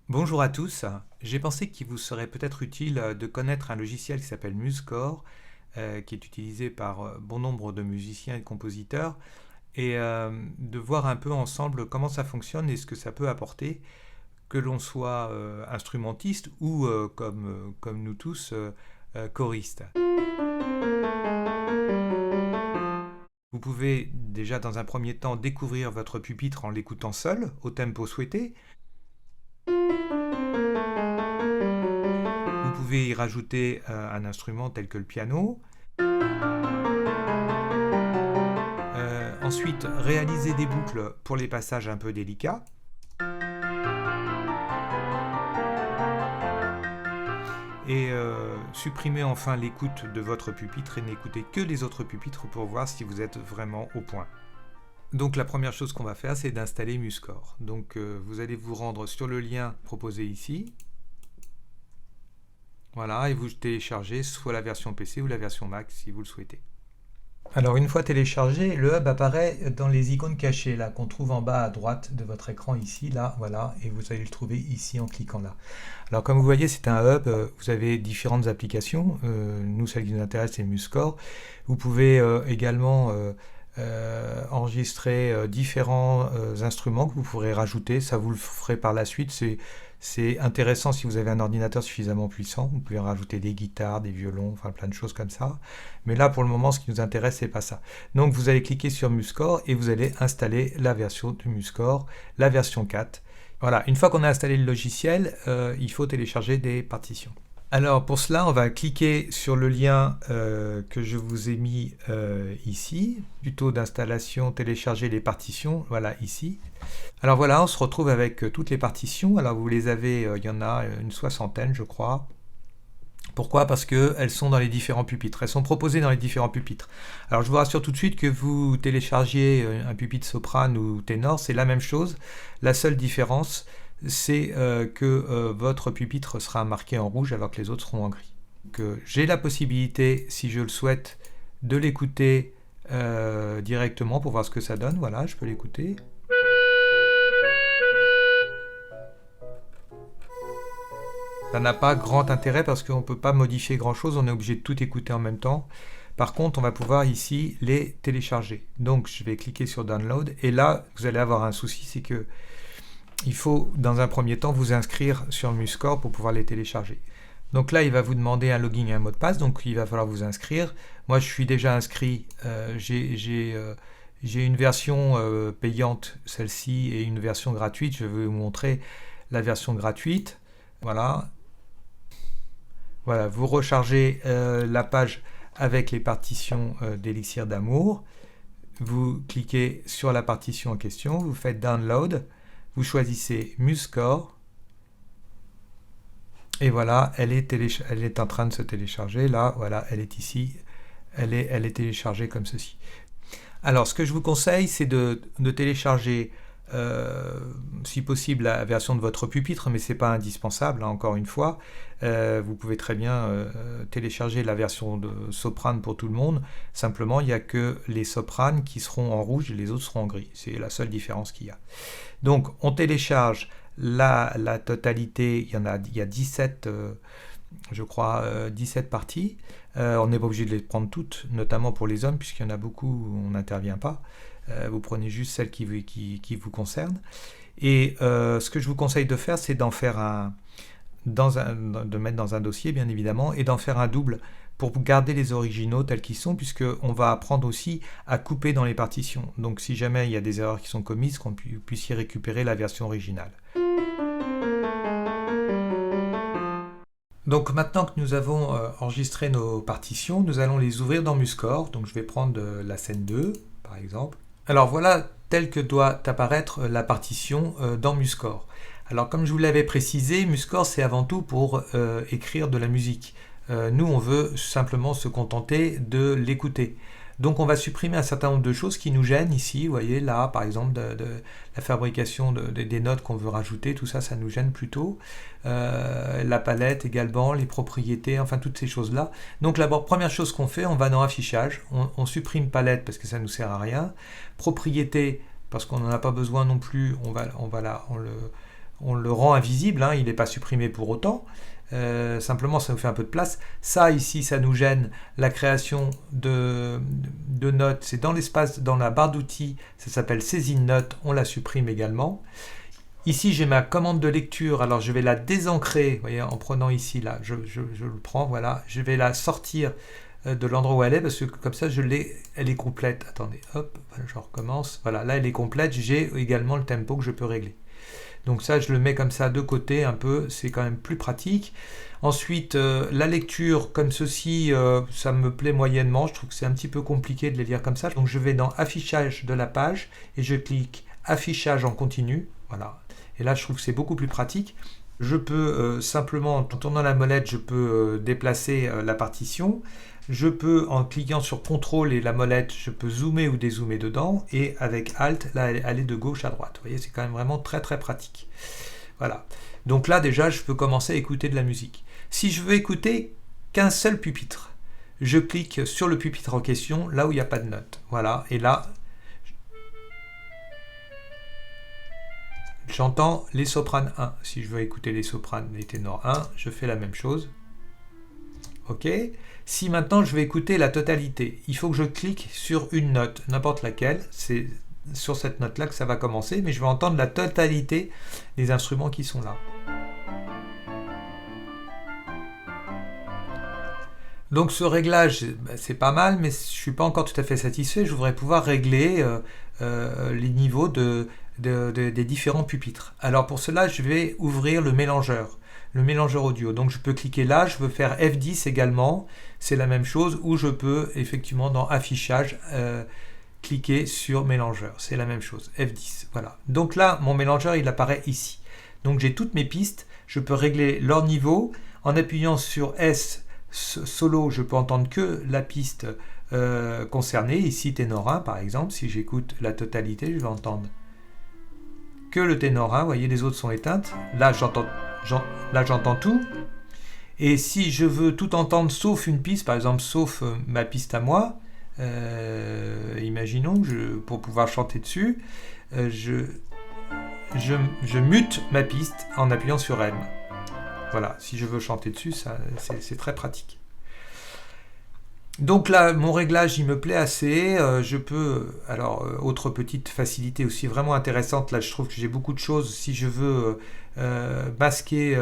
Bonjour à tous, j'ai pensé qu'il vous serait peut-être utile de connaître un logiciel qui s'appelle MuseScore, qui est utilisé par bon nombre de musiciens et de compositeurs, et de voir un peu ensemble comment ça fonctionne et ce que ça peut apporter, que l'on soit instrumentiste ou, comme nous tous, choriste. Vous pouvez déjà dans un premier temps découvrir votre pupitre en l'écoutant seul, au tempo souhaité. Vous pouvez y rajouter un instrument tel que le piano. Ensuite, réaliser des boucles pour les passages un peu délicats. Et supprimer enfin l'écoute de votre pupitre et n'écouter que les autres pupitres pour voir si vous êtes vraiment au point. Donc la première chose qu'on va faire, c'est d'installer MuseScore. Donc vous allez vous rendre sur le lien proposé ici. Voilà, et vous téléchargez soit la version PC ou la version Mac si vous le souhaitez. Alors une fois téléchargé, le hub apparaît dans les icônes cachées là qu'on trouve en bas à droite de votre écran ici, là, voilà, et vous allez le trouver ici en cliquant là. Alors comme vous voyez, c'est un hub, vous avez différentes applications, nous celle qui nous intéresse c'est MuseScore. Vous pouvez également enregistrer différents instruments que vous pourrez rajouter, ça vous le ferez par la suite, c'est intéressant si vous avez un ordinateur suffisamment puissant, vous pouvez rajouter des guitares, des violons, enfin plein de choses comme ça. Mais là pour le moment ce qui nous intéresse c'est pas ça. Donc vous allez cliquer sur MuseScore et vous allez installer la version de MuseScore, la version 4. Voilà, une fois qu'on a installé le logiciel, il faut télécharger des partitions. Alors pour cela, on va cliquer sur le lien que je vous ai mis ici, tuto d'installation, télécharger les partitions, voilà ici. Alors voilà, on se retrouve avec toutes les partitions. Alors vous les avez, il y en a une soixantaine je crois. Pourquoi? Parce qu'elles sont dans les différents pupitres, elles sont proposées dans les différents pupitres. Alors je vous rassure tout de suite que vous téléchargiez un pupitre soprane ou ténor, c'est la même chose. La seule différence, c'est que votre pupitre sera marqué en rouge alors que les autres seront en gris. J'ai la possibilité, si je le souhaite, de l'écouter directement pour voir ce que ça donne. Voilà, je peux l'écouter. Ça n'a pas grand intérêt parce qu'on ne peut pas modifier grand chose, on est obligé de tout écouter en même temps. Par contre, on va pouvoir ici les télécharger. Donc je vais cliquer sur Download et là, vous allez avoir un souci, c'est que il faut dans un premier temps vous inscrire sur MuseScore pour pouvoir les télécharger. Donc là, il va vous demander un login et un mot de passe, donc il va falloir vous inscrire. Moi, je suis déjà inscrit, j'ai une version payante, celle-ci, et une version gratuite. Je vais vous montrer la version gratuite. Voilà. Voilà, vous rechargez la page avec les partitions d'Élixir d'amour. Vous cliquez sur la partition en question, vous faites Download, vous choisissez MuseScore. Et voilà, elle est en train de se télécharger. Là, voilà, elle est ici. Elle est téléchargée comme ceci. Alors, ce que je vous conseille, c'est de télécharger, si possible, la version de votre pupitre, mais ce n'est pas indispensable, hein, encore une fois. Vous pouvez très bien télécharger la version de soprane pour tout le monde. Simplement, il n'y a que les sopranes qui seront en rouge et les autres seront en gris. C'est la seule différence qu'il y a. Donc, on télécharge la totalité. Il y a 17, je crois, 17 parties. On n'est pas obligé de les prendre toutes, notamment pour les hommes, puisqu'il y en a beaucoup où on n'intervient pas. Vous prenez juste celles qui vous concernent. Et ce que je vous conseille de faire, c'est de mettre dans un dossier, bien évidemment, et d'en faire un double pour garder les originaux tels qu'ils sont, puisqu'on va apprendre aussi à couper dans les partitions. Donc si jamais il y a des erreurs qui sont commises, qu'on puisse y récupérer la version originale. Donc maintenant que nous avons enregistré nos partitions, nous allons les ouvrir dans MuseScore. Donc je vais prendre la scène 2, par exemple. Alors voilà telle que doit apparaître la partition dans MuseScore. Alors comme je vous l'avais précisé, MuseScore c'est avant tout pour écrire de la musique. Nous on veut simplement se contenter de l'écouter. Donc on va supprimer un certain nombre de choses qui nous gênent ici, vous voyez là par exemple de la fabrication des notes qu'on veut rajouter, tout ça, ça nous gêne plutôt. La palette également, les propriétés, enfin toutes ces choses-là. Donc la première chose qu'on fait, on va dans affichage, on supprime palette parce que ça ne nous sert à rien. Propriété, parce qu'on n'en a pas besoin non plus, on le rend invisible, hein, il n'est pas supprimé pour autant. Simplement, ça nous fait un peu de place. Ça, ici, ça nous gêne. La création de notes, c'est dans l'espace, dans la barre d'outils, ça s'appelle saisine notes, on la supprime également. Ici, j'ai ma commande de lecture, alors je vais la désancrer, vous voyez, en prenant ici, là, je le prends, voilà, je vais la sortir de l'endroit où elle est, parce que comme ça, elle est complète. Attendez, hop, je recommence, voilà, là, elle est complète, j'ai également le tempo que je peux régler. Donc ça, je le mets comme ça de côté un peu, c'est quand même plus pratique. Ensuite, la lecture comme ceci, ça me plaît moyennement, je trouve que c'est un petit peu compliqué de les lire comme ça. Donc je vais dans affichage de la page et je clique affichage en continu, voilà. Et là, je trouve que c'est beaucoup plus pratique. Je peux simplement, en tournant la molette, je peux déplacer la partition. Je peux, en cliquant sur CTRL et la molette, je peux zoomer ou dézoomer dedans. Et avec Alt, là, aller de gauche à droite. Vous voyez, c'est quand même vraiment très très pratique. Voilà. Donc là, déjà, je peux commencer à écouter de la musique. Si je veux écouter qu'un seul pupitre, je clique sur le pupitre en question, là où il n'y a pas de notes. Voilà. Et là, j'entends les sopranes 1. Si je veux écouter les sopranes, les ténors 1, je fais la même chose. Ok. Si maintenant je veux écouter la totalité, il faut que je clique sur une note, n'importe laquelle. C'est sur cette note-là que ça va commencer, mais je vais entendre la totalité des instruments qui sont là. Donc ce réglage, c'est pas mal, mais je ne suis pas encore tout à fait satisfait. Je voudrais pouvoir régler les niveaux des différents pupitres. Alors pour cela, je vais ouvrir le mélangeur audio. Donc je peux cliquer là, je peux faire F10 également, c'est la même chose, ou je peux effectivement dans affichage cliquer sur mélangeur, c'est la même chose, F10, voilà. Donc là, mon mélangeur, il apparaît ici. Donc j'ai toutes mes pistes, je peux régler leur niveau, en appuyant sur S solo, je peux entendre que la piste concernée, ici ténor 1 par exemple, si j'écoute la totalité, je vais entendre que le ténor 1, vous voyez, les autres sont éteintes, là j'entends tout, et si je veux tout entendre sauf une piste, par exemple sauf ma piste à moi, imaginons que pour pouvoir chanter dessus, je mute ma piste en appuyant sur M. Voilà, si je veux chanter dessus, c'est très pratique. Donc là, mon réglage, il me plaît assez. Je peux, alors, autre petite facilité aussi vraiment intéressante, là je trouve que j'ai beaucoup de choses. Si je veux masquer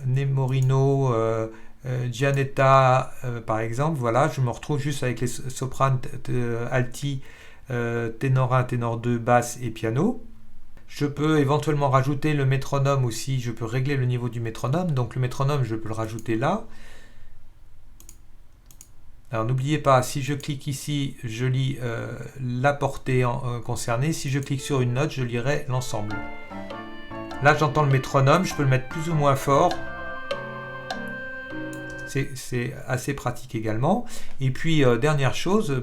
Nemorino, Gianetta, par exemple, voilà, je me retrouve juste avec les sopranes, alti, ténor 1, ténor 2, basse et piano. Je peux éventuellement rajouter le métronome aussi, je peux régler le niveau du métronome, donc le métronome, je peux le rajouter là. Alors n'oubliez pas, si je clique ici, je lis la portée concernée. Si je clique sur une note, je lirai l'ensemble. Là, j'entends le métronome, je peux le mettre plus ou moins fort. C'est assez pratique également. Et puis, dernière chose,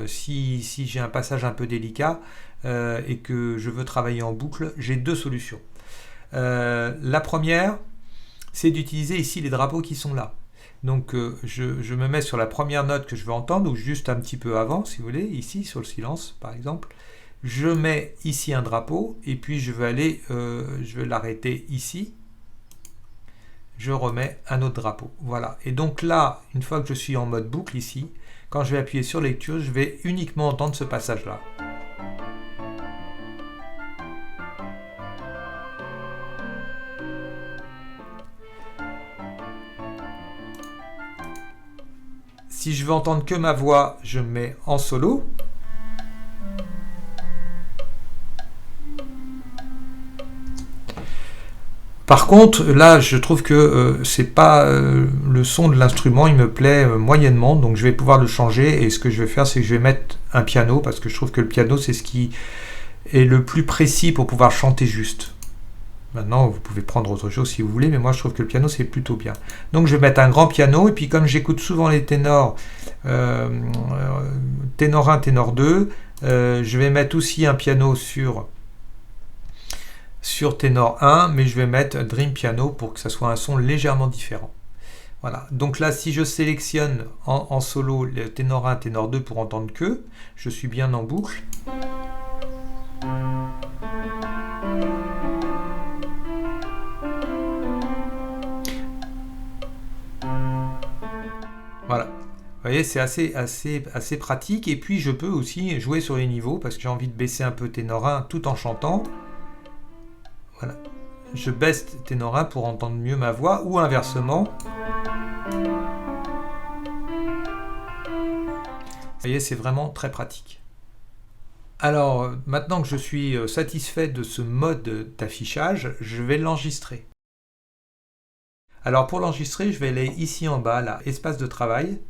si j'ai un passage un peu délicat et que je veux travailler en boucle, j'ai deux solutions. La première, c'est d'utiliser ici les drapeaux qui sont là. Donc je me mets sur la première note que je veux entendre, ou juste un petit peu avant, si vous voulez, ici, sur le silence, par exemple. Je mets ici un drapeau, et puis je vais l'arrêter ici. Je remets un autre drapeau. Voilà. Et donc là, une fois que je suis en mode boucle ici, quand je vais appuyer sur lecture, je vais uniquement entendre ce passage-là. Si je veux entendre que ma voix, je mets en solo. Par contre, là, je trouve que c'est pas le son de l'instrument, il me plaît moyennement, donc je vais pouvoir le changer. Et ce que je vais faire, c'est que je vais mettre un piano, parce que je trouve que le piano, c'est ce qui est le plus précis pour pouvoir chanter juste. Maintenant, vous pouvez prendre autre chose si vous voulez, mais moi je trouve que le piano c'est plutôt bien. Donc je vais mettre un grand piano, et puis comme j'écoute souvent les ténors, ténor 1, ténor 2, je vais mettre aussi un piano sur ténor 1, mais je vais mettre Dream Piano pour que ça soit un son légèrement différent. Voilà, donc là si je sélectionne en solo le ténor 1, ténor 2 pour entendre que, je suis bien en boucle. voyez, c'est assez pratique. Et puis, je peux aussi jouer sur les niveaux parce que j'ai envie de baisser un peu ténor 1 tout en chantant. Voilà. Je baisse ténor 1 pour entendre mieux ma voix ou inversement. Vous voyez, c'est vraiment très pratique. Alors, maintenant que je suis satisfait de ce mode d'affichage, je vais l'enregistrer. Alors, pour l'enregistrer, je vais aller ici en bas, là, espace de travail.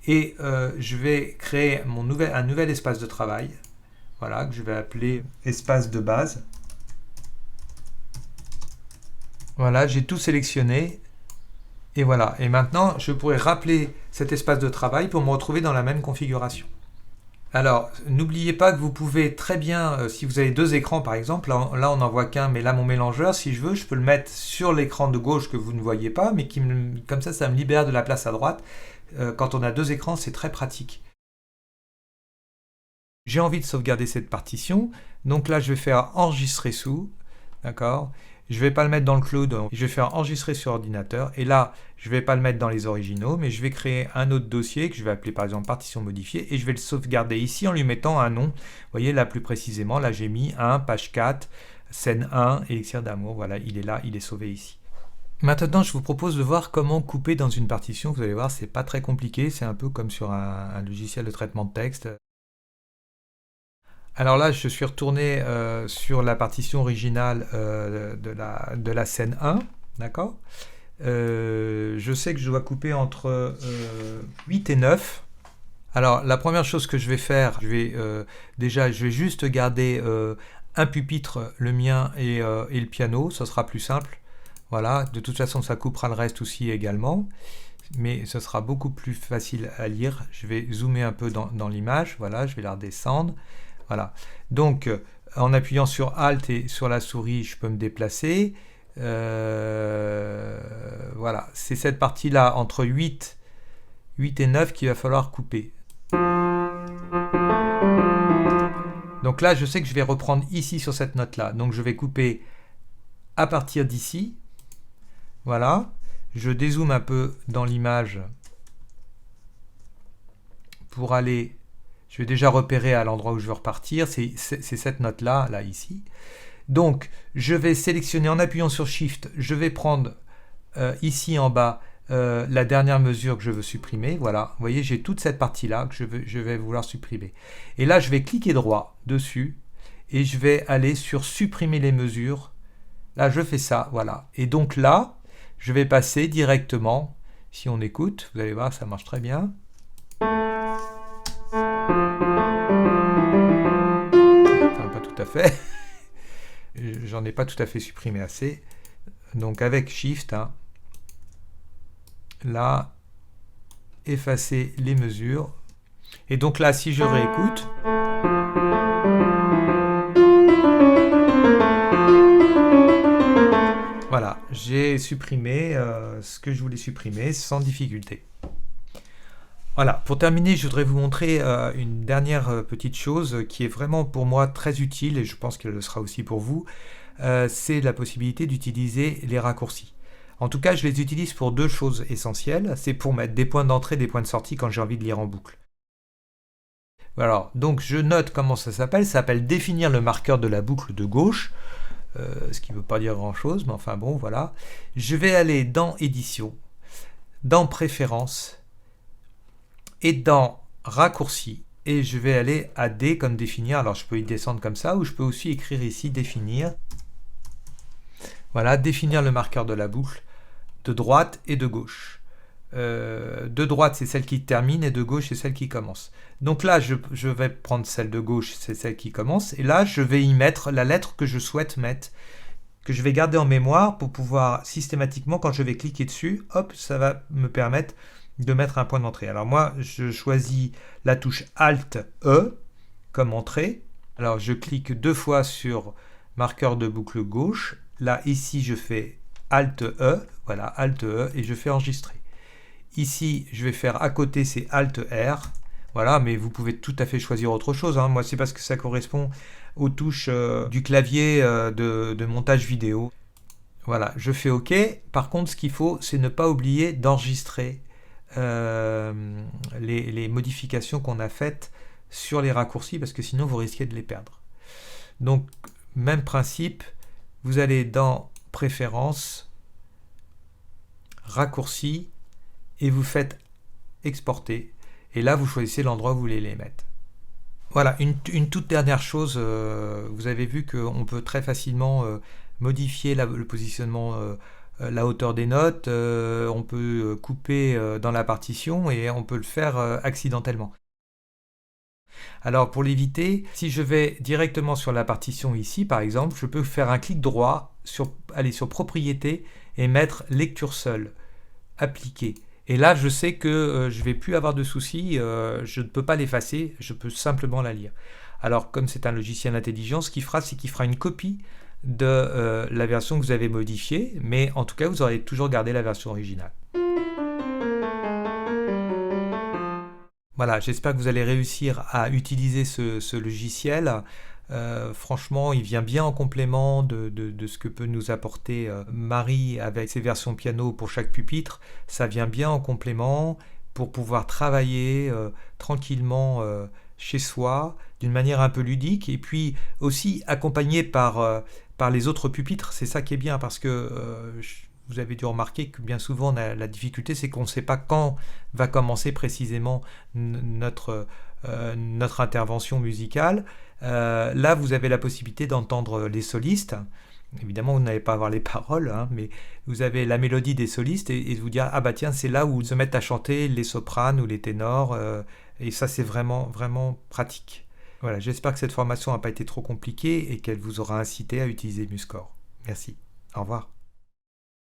Et je vais créer un nouvel espace de travail. Voilà, que je vais appeler espace de base. Voilà, j'ai tout sélectionné. Et voilà. Et maintenant, je pourrais rappeler cet espace de travail pour me retrouver dans la même configuration. Alors, n'oubliez pas que vous pouvez très bien, si vous avez deux écrans par exemple, là on n'en voit qu'un, mais là mon mélangeur, si je veux, je peux le mettre sur l'écran de gauche que vous ne voyez pas, mais comme ça me libère de la place à droite. Quand on a deux écrans, c'est très pratique. J'ai envie de sauvegarder cette partition, donc là je vais faire enregistrer sous, d'accord ? Je ne vais pas le mettre dans le cloud, je vais faire enregistrer sur ordinateur, et là je ne vais pas le mettre dans les originaux, mais je vais créer un autre dossier que je vais appeler par exemple partition modifiée, et je vais le sauvegarder ici en lui mettant un nom. Vous voyez là plus précisément, là j'ai mis 1, page 4, scène 1, élixir d'amour, voilà, il est là, il est sauvé ici. Maintenant, je vous propose de voir comment couper dans une partition. Vous allez voir, c'est pas très compliqué, c'est un peu comme sur un logiciel de traitement de texte. Alors là, je suis retourné sur la partition originale de la scène 1, d'accord ? Je sais que je dois couper entre 8 et 9. Alors, la première chose que je vais faire, je vais juste garder un pupitre, le mien, et le piano, ça sera plus simple. Voilà, de toute façon, ça coupera le reste aussi également, mais ce sera beaucoup plus facile à lire. Je vais zoomer un peu dans l'image, voilà, je vais la redescendre. Voilà. Donc, en appuyant sur Alt et sur la souris, je peux me déplacer. Voilà, c'est cette partie-là, entre 8 et 9, qu'il va falloir couper. Donc là, je sais que je vais reprendre ici sur cette note-là. Donc, je vais couper à partir d'ici. Voilà. Je dézoome un peu dans l'image pour aller... Je vais déjà repérer à l'endroit où je veux repartir, c'est cette note-là, là, ici. Donc, je vais sélectionner en appuyant sur Shift, je vais prendre ici en bas la dernière mesure que je veux supprimer. Voilà, vous voyez, j'ai toute cette partie-là que je vais vouloir supprimer. Et là, je vais cliquer droit dessus et je vais aller sur Supprimer les mesures. Là, je fais ça, voilà. Et donc là, je vais passer directement, si on écoute, vous allez voir, ça marche très bien. Enfin, pas tout à fait. J'en ai pas tout à fait supprimé assez. Donc avec Shift, hein, là, effacer les mesures. Et donc là, si je réécoute, voilà, j'ai supprimé ce que je voulais supprimer sans difficulté. Voilà, pour terminer, je voudrais vous montrer une dernière petite chose qui est vraiment pour moi très utile, et je pense qu'elle le sera aussi pour vous, c'est la possibilité d'utiliser les raccourcis. En tout cas, je les utilise pour deux choses essentielles, c'est pour mettre des points d'entrée, des points de sortie quand j'ai envie de lire en boucle. Alors, donc je note comment ça s'appelle définir le marqueur de la boucle de gauche, ce qui ne veut pas dire grand-chose, mais enfin bon, voilà. Je vais aller dans Édition, dans Préférences, et dans raccourci, et je vais aller à D comme définir. Alors je peux y descendre comme ça, ou je peux aussi écrire ici définir. Voilà, définir le marqueur de la boucle de droite et de gauche. De droite, c'est celle qui termine, et de gauche, c'est celle qui commence. Donc là, je vais prendre celle de gauche, c'est celle qui commence, et là, je vais y mettre la lettre que je souhaite mettre, que je vais garder en mémoire pour pouvoir systématiquement, quand je vais cliquer dessus, hop, ça va me permettre de mettre un point d'entrée. Alors moi, je choisis la touche Alt-E comme entrée. Alors je clique deux fois sur marqueur de boucle gauche. Là, ici, je fais Alt-E, voilà, Alt-E, et je fais enregistrer. Ici, je vais faire à côté, c'est Alt-R. Voilà, mais vous pouvez tout à fait choisir autre chose, hein. Moi, c'est parce que ça correspond aux touches du clavier de montage vidéo. Voilà, je fais OK. Par contre, ce qu'il faut, c'est ne pas oublier d'enregistrer les modifications qu'on a faites sur les raccourcis, parce que sinon vous risquez de les perdre. Donc, même principe, vous allez dans Préférences, Raccourcis, et vous faites Exporter. Et là, vous choisissez l'endroit où vous voulez les mettre. Voilà, une toute dernière chose, vous avez vu qu'on peut très facilement modifier le positionnement, la hauteur des notes, on peut couper dans la partition et on peut le faire accidentellement. Alors pour l'éviter, si je vais directement sur la partition ici par exemple, je peux faire un clic droit, aller sur Propriétés et mettre Lecture seule, Appliquer. Et là, je sais que je ne vais plus avoir de soucis, je ne peux pas l'effacer, je peux simplement la lire. Alors, comme c'est un logiciel intelligent, ce qu'il fera, c'est qu'il fera une copie de la version que vous avez modifiée, mais en tout cas, vous aurez toujours gardé la version originale. Voilà, j'espère que vous allez réussir à utiliser ce logiciel. Franchement, il vient bien en complément de ce que peut nous apporter Marie avec ses versions piano pour chaque pupitre. Ça vient bien en complément pour pouvoir travailler tranquillement chez soi d'une manière un peu ludique et puis aussi accompagné par les autres pupitres. C'est ça qui est bien parce que vous avez dû remarquer que bien souvent la difficulté c'est qu'on ne sait pas quand va commencer précisément notre intervention musicale. Là, vous avez la possibilité d'entendre les solistes. Évidemment, vous n'allez pas avoir les paroles, hein, mais vous avez la mélodie des solistes et vous dire ah bah tiens, c'est là où ils se mettent à chanter les sopranes ou les ténors. Et ça, c'est vraiment, vraiment pratique. Voilà, j'espère que cette formation n'a pas été trop compliquée et qu'elle vous aura incité à utiliser MuseScore. Merci. Au revoir.